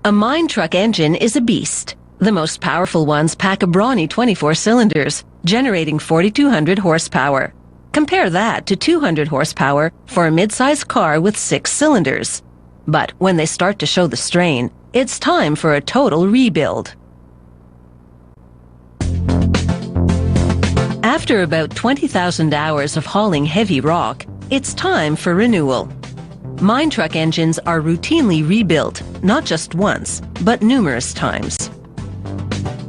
A mine truck engine is a beast. The most powerful ones pack a brawny 24 cylinders, generating 4,200 horsepower. Compare that to 200 horsepower for a mid-sized car with 6 cylinders. But when they start to show the strain, it's time for a total rebuild. After about 20,000 hours of hauling heavy rock, it's time for renewal. Mine truck engines are routinely rebuilt, not just once, but numerous times.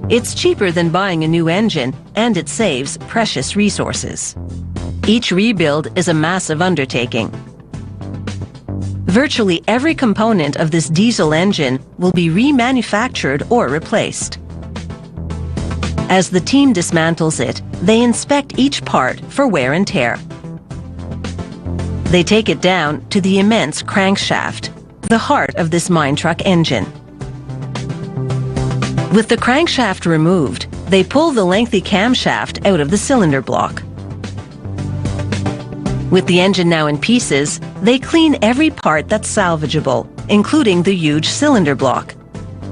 It's cheaper than buying a new engine, and it saves precious resources. Each rebuild is a massive undertaking. Virtually every component of this diesel engine will be remanufactured or replaced. As the team dismantles it, they inspect each part for wear and tear. They take it down to the immense crankshaft, the heart of this mine truck engine. With the crankshaft removed, they pull the lengthy camshaft out of the cylinder block. With the engine now in pieces, they clean every part that's salvageable, including the huge cylinder block.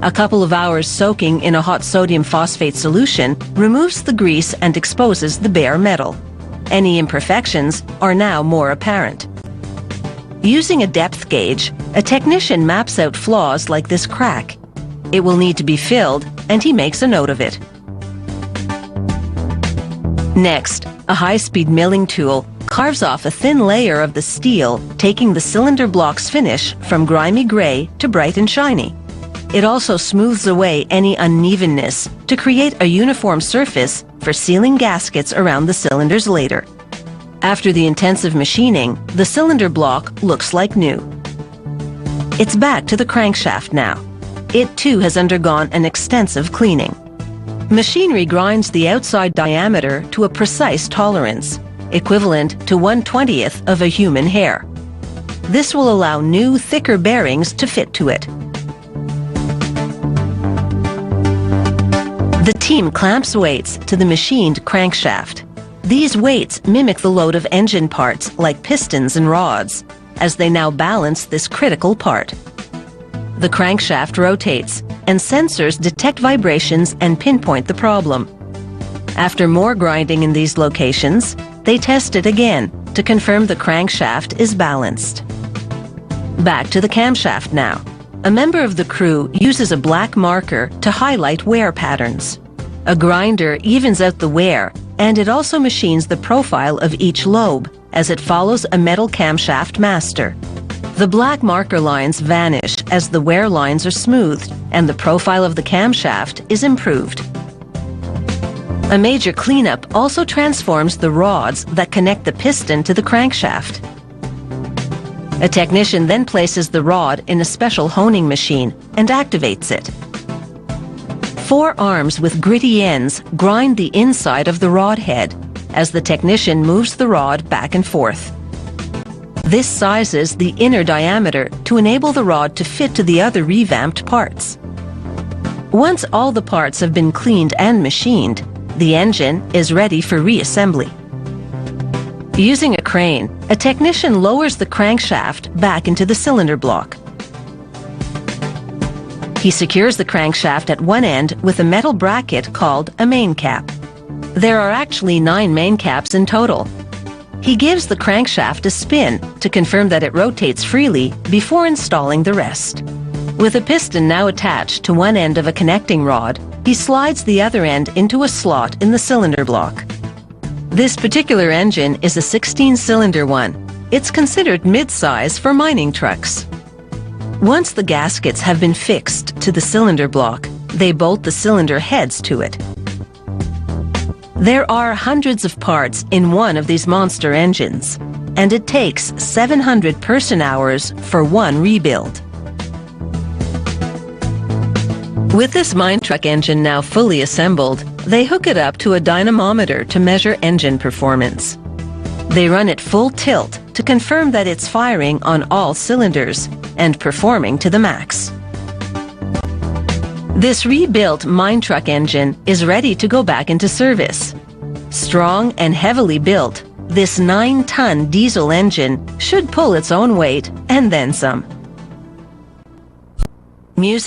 A couple of hours soaking in a hot sodium phosphate solution removes the grease and exposes the bare metal. Any imperfections are now more apparent. Using a depth gauge, a technician maps out flaws like this crack. It will need to be filled, and he makes a note of it. Next, a high-speed milling tool carves off a thin layer of the steel, taking the cylinder block's finish from grimy gray to bright and shiny. It also smooths away any unevenness to create a uniform surface for sealing gaskets around the cylinders later. After the intensive machining, the cylinder block looks like new. It's back to the crankshaft now. It too has undergone an extensive cleaning. Machinery grinds the outside diameter to a precise tolerance, equivalent to 1/20th of a human hair. This will allow new, thicker bearings to fit to it. The team clamps weights to the machined crankshaft. These weights mimic the load of engine parts like pistons and rods, as they now balance this critical part. The crankshaft rotates, and sensors detect vibrations and pinpoint the problem. After more grinding in these locations, they test it again to confirm the crankshaft is balanced. Back to the camshaft now. A member of the crew uses a black marker to highlight wear patterns. A grinder evens out the wear, and it also machines the profile of each lobe as it follows a metal camshaft master. The black marker lines vanish as the wear lines are smoothed, and the profile of the camshaft is improved. A major cleanup also transforms the rods that connect the piston to the crankshaft. A technician then places the rod in a special honing machine and activates it. 4 arms with gritty ends grind the inside of the rod head as the technician moves the rod back and forth. This sizes the inner diameter to enable the rod to fit to the other revamped parts. Once all the parts have been cleaned and machined, the engine is ready for reassembly. Using a crane, a technician lowers the crankshaft back into the cylinder block. He secures the crankshaft at one end with a metal bracket called a main cap. There are actually 9 main caps in total. He gives the crankshaft a spin to confirm that it rotates freely before installing the rest. With a piston now attached to one end of a connecting rod, he slides the other end into a slot in the cylinder block. This particular engine is a 16-cylinder one. It's considered mid-size for mining trucks. Once the gaskets have been fixed to the cylinder block, they bolt the cylinder heads to it. There are hundreds of parts in one of these monster engines, and it takes 700 person-hours for one rebuild. With this mine truck engine now fully assembled, they hook it up to a dynamometer to measure engine performance. They run it full tilt to confirm that it's firing on all cylinders and performing to the max. This rebuilt mine truck engine is ready to go back into service. Strong and heavily built, this 9-ton diesel engine should pull its own weight and then some. Music